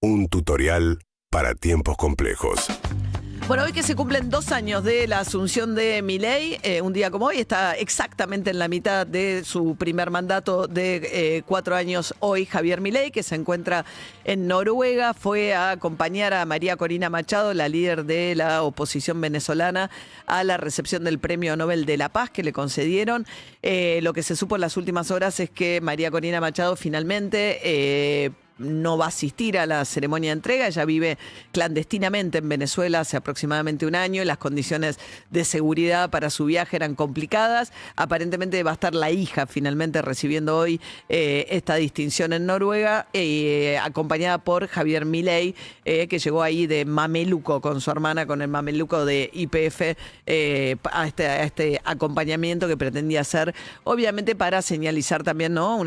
Un tutorial para tiempos complejos. Bueno, hoy que se cumplen 2 años de la asunción de Milei, un día como hoy está exactamente en la mitad de su primer mandato de 4 años hoy Javier Milei, que se encuentra en Noruega, fue a acompañar a María Corina Machado, la líder de la oposición venezolana, a la recepción del Premio Nobel de la Paz que le concedieron. Lo que se supo en las últimas horas es que María Corina Machado finalmente no va a asistir a la ceremonia de entrega. Ella vive clandestinamente en Venezuela hace aproximadamente un año y las condiciones de seguridad para su viaje eran complicadas. Aparentemente va a estar la hija finalmente recibiendo hoy esta distinción en Noruega, acompañada por Javier Milei, que llegó ahí de mameluco con su hermana, con el mameluco de YPF, a este acompañamiento que pretendía hacer, obviamente para señalizar también, ¿no?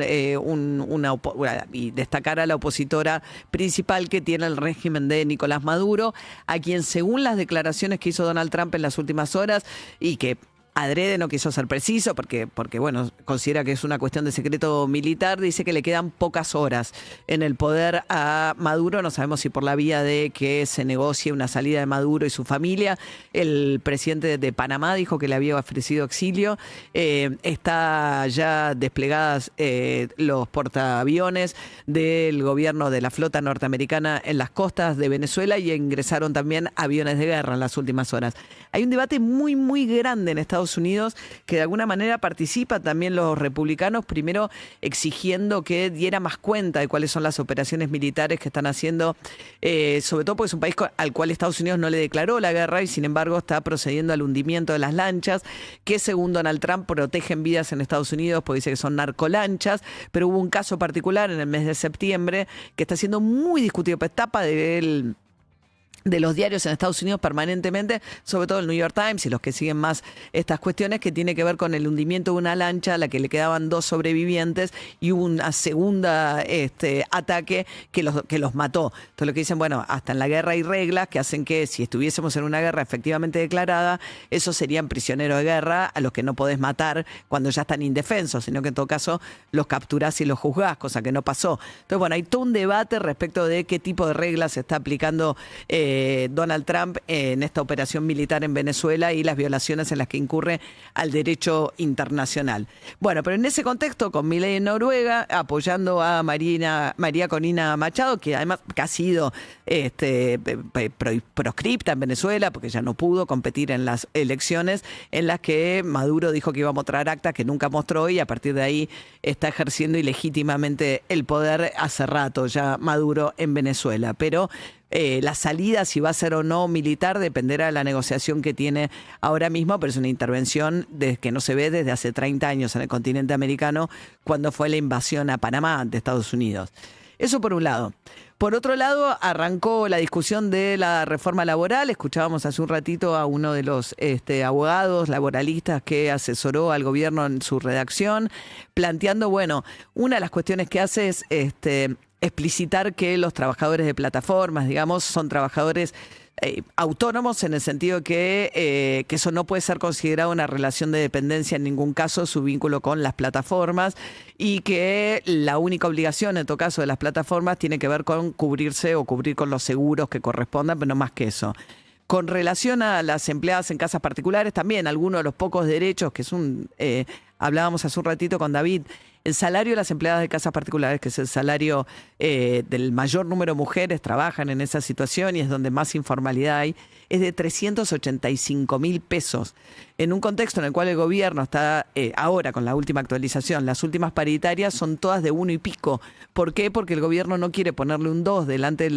Y destacar a la opositora principal que tiene el régimen de Nicolás Maduro, a quien, según las declaraciones que hizo Donald Trump en las últimas horas, y que adrede no quiso ser preciso porque bueno, considera que es una cuestión de secreto militar, dice que le quedan pocas horas en el poder a Maduro. No sabemos si por la vía de que se negocie una salida de Maduro y su familia. El presidente de Panamá dijo que le había ofrecido exilio. Está ya desplegadas los portaaviones del gobierno de la flota norteamericana en las costas de Venezuela y ingresaron también aviones de guerra en las últimas horas. Hay un debate muy, muy grande en Estados Unidos que de alguna manera participa también los republicanos, primero exigiendo que diera más cuenta de cuáles son las operaciones militares que están haciendo, sobre todo porque es un país al cual Estados Unidos no le declaró la guerra y sin embargo está procediendo al hundimiento de las lanchas, que según Donald Trump protegen vidas en Estados Unidos porque dice que son narcolanchas, pero hubo un caso particular en el mes de septiembre que está siendo muy discutido, pues tapa de los diarios en Estados Unidos permanentemente, sobre todo el New York Times y los que siguen más estas cuestiones, que tiene que ver con el hundimiento de una lancha a la que le quedaban 2 sobrevivientes y hubo una segunda ataque que los mató. Entonces lo que dicen, bueno, hasta en la guerra hay reglas que hacen que si estuviésemos en una guerra efectivamente declarada, esos serían prisioneros de guerra a los que no podés matar cuando ya están indefensos, sino que en todo caso los capturás y los juzgás, cosa que no pasó. Entonces, bueno, hay todo un debate respecto de qué tipo de reglas se está aplicando Donald Trump en esta operación militar en Venezuela y las violaciones en las que incurre al derecho internacional. Bueno, pero en ese contexto, con Milei en Noruega, apoyando a María Corina Machado, que además ha sido proscripta en Venezuela porque ya no pudo competir en las elecciones en las que Maduro dijo que iba a mostrar actas que nunca mostró y a partir de ahí está ejerciendo ilegítimamente el poder hace rato ya Maduro en Venezuela. Pero la salida, si va a ser o no militar, dependerá de la negociación que tiene ahora mismo, pero es una intervención que no se ve desde hace 30 años en el continente americano, cuando fue la invasión a Panamá de Estados Unidos. Eso por un lado. Por otro lado, arrancó la discusión de la reforma laboral. Escuchábamos hace un ratito a uno de los abogados laboralistas que asesoró al gobierno en su redacción, planteando, bueno, una de las cuestiones que hace es explicitar que los trabajadores de plataformas, digamos, son trabajadores autónomos en el sentido que eso no puede ser considerado una relación de dependencia en ningún caso, su vínculo con las plataformas, y que la única obligación en todo caso de las plataformas tiene que ver con cubrirse o cubrir con los seguros que correspondan, pero no más que eso. Con relación a las empleadas en casas particulares, también algunos de los pocos derechos que es hablábamos hace un ratito con David, el salario de las empleadas de casas particulares, que es el salario del mayor número de mujeres trabajan en esa situación y es donde más informalidad hay, es de 385.000 pesos. En un contexto en el cual el gobierno está ahora con la última actualización, las últimas paritarias son todas de 1 y pico. ¿Por qué? Porque el gobierno no quiere ponerle un 2 delante de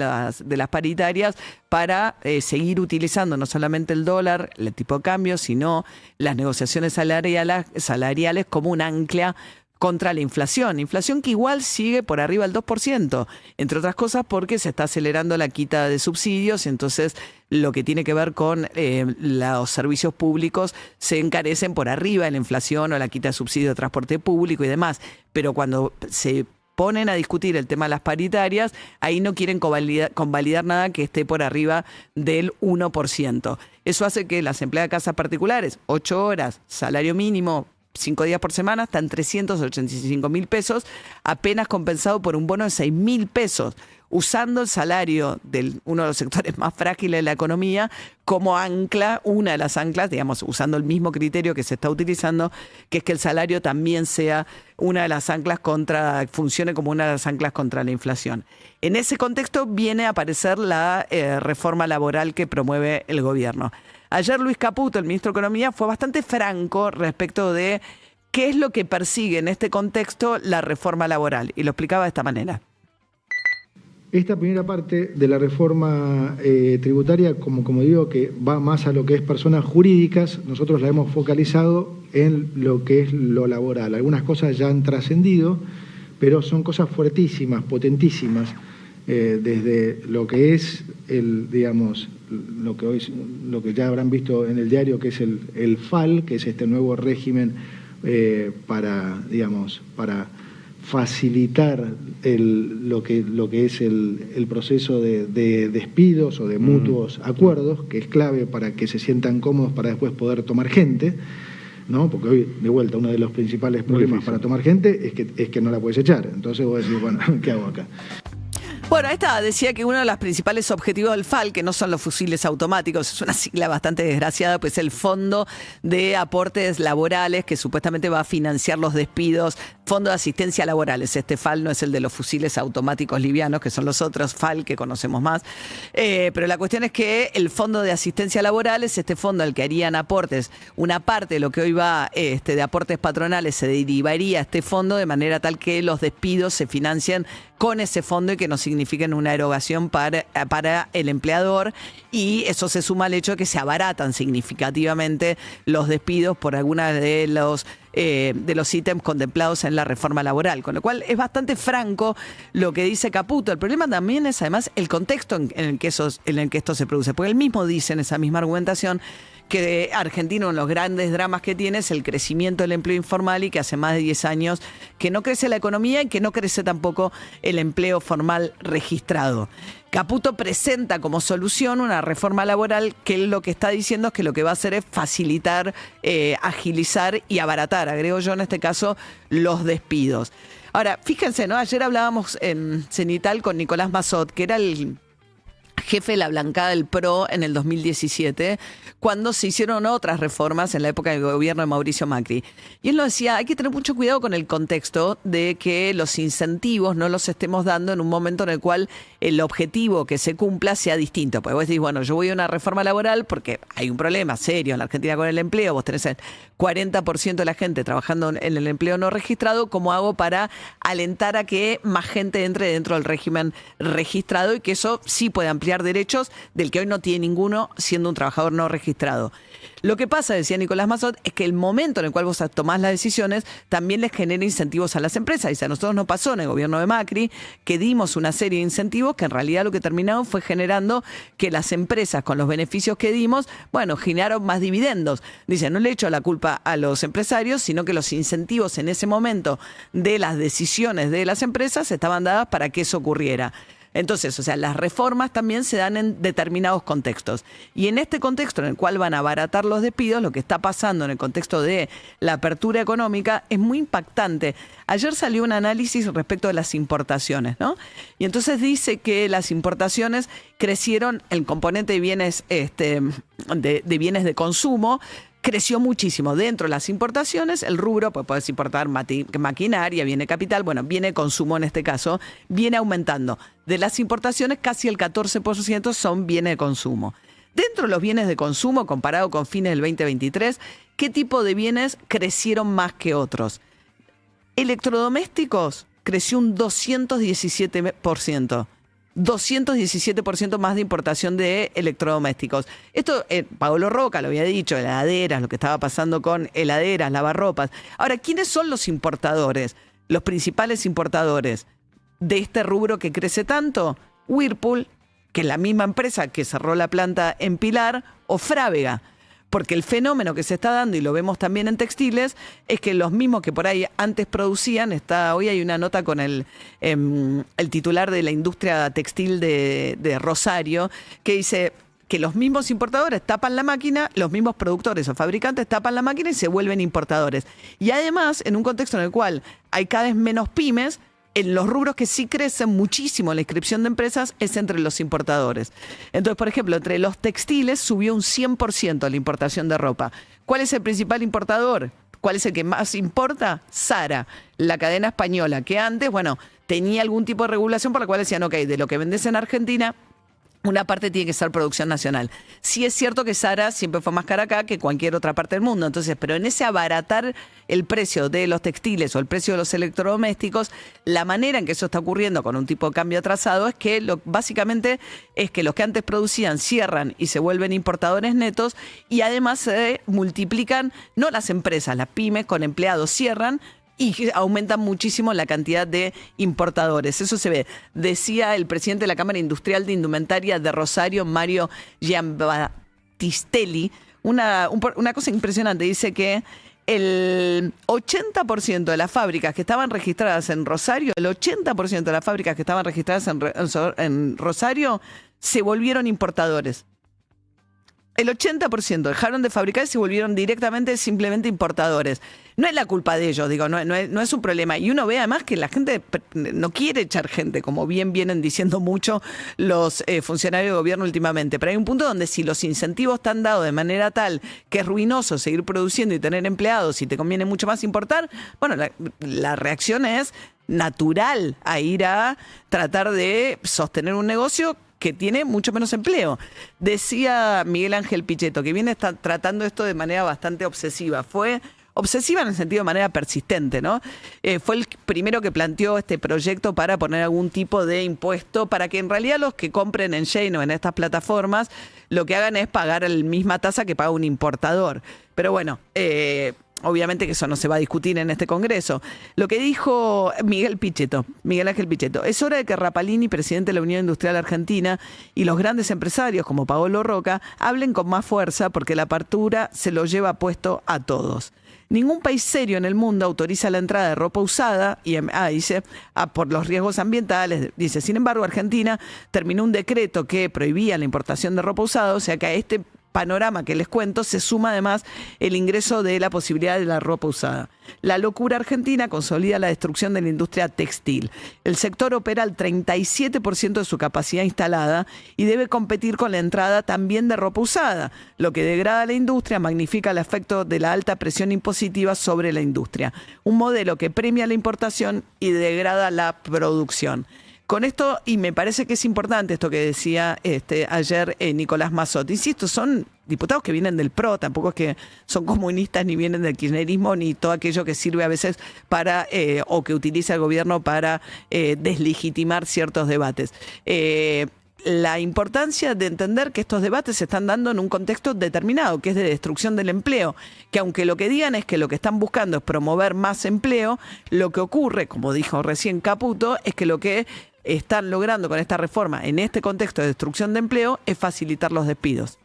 las paritarias para seguir utilizando no solamente el dólar, el tipo de cambio, sino las negociaciones salariales como un ancla contra la inflación que igual sigue por arriba del 2%, entre otras cosas porque se está acelerando la quita de subsidios, entonces lo que tiene que ver con los servicios públicos se encarecen por arriba de la inflación o la quita de subsidio de transporte público y demás, pero cuando se ponen a discutir el tema de las paritarias, ahí no quieren convalidar nada que esté por arriba del 1%. Eso hace que las empleadas de casas particulares, 8 horas, salario mínimo, 5 días por semana, están 385.000 pesos, apenas compensado por un bono de 6.000 pesos. usando el salario de uno de los sectores más frágiles de la economía como ancla, una de las anclas, digamos, usando el mismo criterio que se está utilizando, que es que el salario también sea una de las anclas funcione como una de las anclas contra la inflación. En ese contexto viene a aparecer la reforma laboral que promueve el gobierno. Ayer Luis Caputo, el ministro de Economía, fue bastante franco respecto de qué es lo que persigue en este contexto la reforma laboral, y lo explicaba de esta manera. Esta primera parte de la reforma tributaria, como digo, que va más a lo que es personas jurídicas, nosotros la hemos focalizado en lo que es lo laboral. Algunas cosas ya han trascendido, pero son cosas fuertísimas, potentísimas, desde lo que es lo que ya habrán visto en el diario, que es el FAL, que es este nuevo régimen para facilitar lo que es el proceso de despidos o de mutuos acuerdos, que es clave para que se sientan cómodos para después poder tomar gente, ¿no? Porque hoy, de vuelta, uno de los principales problemas para tomar gente es que no la puedes echar. Entonces vos decís, bueno, ¿qué hago acá? Bueno, esta decía que uno de los principales objetivos del FAL, que no son los fusiles automáticos, es una sigla bastante desgraciada, pues el Fondo de Aportes Laborales, que supuestamente va a financiar los despidos, Fondo de Asistencia Laborales. Este FAL no es el de los fusiles automáticos livianos, que son los otros FAL que conocemos más. Pero la cuestión es que el Fondo de Asistencia Laborales, este fondo al que harían aportes, una parte de lo que hoy va de aportes patronales se derivaría a este fondo de manera tal que los despidos se financien con ese fondo y que no signifiquen una erogación para el empleador, y eso se suma al hecho de que se abaratan significativamente los despidos por algunos de los ítems contemplados en la reforma laboral, con lo cual es bastante franco lo que dice Caputo. El problema también es además el contexto en el que esto se produce, porque él mismo dice en esa misma argumentación que Argentina, uno de los grandes dramas que tiene es el crecimiento del empleo informal, y que hace más de 10 años que no crece la economía y que no crece tampoco el empleo formal registrado. Caputo presenta como solución una reforma laboral que él lo que está diciendo es que lo que va a hacer es facilitar, agilizar y abaratar, agrego yo en este caso, los despidos. Ahora, fíjense, ¿no? Ayer hablábamos en Cenital con Nicolás Massot, que era el jefe de la bancada del PRO en el 2017, cuando se hicieron otras reformas en la época del gobierno de Mauricio Macri. Y él nos decía, hay que tener mucho cuidado con el contexto de que los incentivos no los estemos dando en un momento en el cual el objetivo que se cumpla sea distinto. Porque vos decís, bueno, yo voy a una reforma laboral porque hay un problema serio en la Argentina con el empleo, vos tenés el 40% de la gente trabajando en el empleo no registrado, ¿cómo hago para alentar a que más gente entre dentro del régimen registrado y que eso sí pueda ampliar derechos del que hoy no tiene ninguno siendo un trabajador no registrado? Lo que pasa, decía Nicolás Massot, es que el momento en el cual vos tomás las decisiones también les genera incentivos a las empresas. Dice, a nosotros nos pasó en el gobierno de Macri que dimos una serie de incentivos que en realidad lo que terminaron fue generando que las empresas, con los beneficios que dimos, bueno, generaron más dividendos. Dice, no le echo la culpa a los empresarios, sino que los incentivos en ese momento de las decisiones de las empresas estaban dadas para que eso ocurriera. Entonces, o sea, las reformas también se dan en determinados contextos. Y en este contexto en el cual van a abaratar los despidos, lo que está pasando en el contexto de la apertura económica es muy impactante. Ayer salió un análisis respecto de las importaciones, ¿no? Y entonces dice que las importaciones crecieron, el componente de bienes, de bienes de consumo, creció muchísimo. Dentro de las importaciones, el rubro, pues puedes importar maquinaria, viene capital, bueno, viene consumo en este caso, viene aumentando. De las importaciones, casi el 14% son bienes de consumo. Dentro de los bienes de consumo, comparado con fines del 2023, ¿qué tipo de bienes crecieron más que otros? Electrodomésticos creció un 217%. 217% más de importación de electrodomésticos. Esto, Paolo Roca lo había dicho, heladeras, lo que estaba pasando con heladeras, lavarropas. Ahora, ¿quiénes son los importadores? Los principales importadores de este rubro que crece tanto: Whirlpool, que es la misma empresa que cerró la planta en Pilar, o Frávega. Porque el fenómeno que se está dando, y lo vemos también en textiles, es que los mismos que por ahí antes producían, hoy hay una nota con el titular de la industria textil de Rosario, que dice que los mismos importadores tapan la máquina, los mismos productores o fabricantes tapan la máquina y se vuelven importadores. Y además, en un contexto en el cual hay cada vez menos pymes, En los rubros que sí crecen muchísimo la inscripción de empresas es entre los importadores. Entonces, por ejemplo, entre los textiles subió un 100% la importación de ropa. ¿Cuál es el principal importador? ¿Cuál es el que más importa? Zara, la cadena española, que antes, bueno, tenía algún tipo de regulación por la cual decían, ok, de lo que vendes en Argentina, una parte tiene que ser producción nacional. Sí es cierto que Zara siempre fue más cara acá que cualquier otra parte del mundo. Entonces, pero en ese abaratar el precio de los textiles o el precio de los electrodomésticos, la manera en que eso está ocurriendo con un tipo de cambio atrasado es que básicamente es que los que antes producían cierran y se vuelven importadores netos y además se multiplican, no las empresas, las pymes con empleados cierran, y aumentan muchísimo la cantidad de importadores. Eso se ve. Decía el presidente de la Cámara Industrial de Indumentaria de Rosario, Mario Giambattistelli, una cosa impresionante. Dice que el 80% de las fábricas que estaban registradas en Rosario, en Rosario se volvieron importadores. El 80% dejaron de fabricar y se volvieron directamente simplemente importadores. No es la culpa de ellos, digo, no es un problema. Y uno ve además que la gente no quiere echar gente, como bien vienen diciendo mucho los funcionarios de gobierno últimamente. Pero hay un punto donde si los incentivos están dados de manera tal que es ruinoso seguir produciendo y tener empleados y te conviene mucho más importar, bueno, la reacción es natural a ir a tratar de sostener un negocio que tiene mucho menos empleo. Decía Miguel Ángel Pichetto, que viene tratando esto de manera bastante obsesiva. Fue obsesiva en el sentido de manera persistente, ¿no? Fue el primero que planteó este proyecto para poner algún tipo de impuesto para que en realidad los que compren en Shein o en estas plataformas lo que hagan es pagar la misma tasa que paga un importador. Pero bueno, obviamente que eso no se va a discutir en este Congreso. Lo que dijo Miguel Ángel Pichetto, es hora de que Rapalini, presidente de la Unión Industrial Argentina, y los grandes empresarios como Paolo Roca hablen con más fuerza porque la apertura se lo lleva puesto a todos. Ningún país serio en el mundo autoriza la entrada de ropa usada por los riesgos ambientales. Dice, sin embargo, Argentina terminó un decreto que prohibía la importación de ropa usada, o sea que a este panorama que les cuento se suma además el ingreso de la posibilidad de la ropa usada. La locura argentina consolida la destrucción de la industria textil. El sector opera al 37% de su capacidad instalada y debe competir con la entrada también de ropa usada, lo que degrada la industria, magnifica el efecto de la alta presión impositiva sobre la industria. Un modelo que premia la importación y degrada la producción. Con esto, y me parece que es importante esto que decía ayer Nicolás Mazzot, insisto, son diputados que vienen del PRO, tampoco es que son comunistas ni vienen del kirchnerismo ni todo aquello que sirve a veces para, o que utiliza el gobierno para deslegitimar ciertos debates. La importancia de entender que estos debates se están dando en un contexto determinado, que es de destrucción del empleo, que aunque lo que digan es que lo que están buscando es promover más empleo, lo que ocurre, como dijo recién Caputo, es que lo que están logrando con esta reforma en este contexto de destrucción de empleo es facilitar los despidos.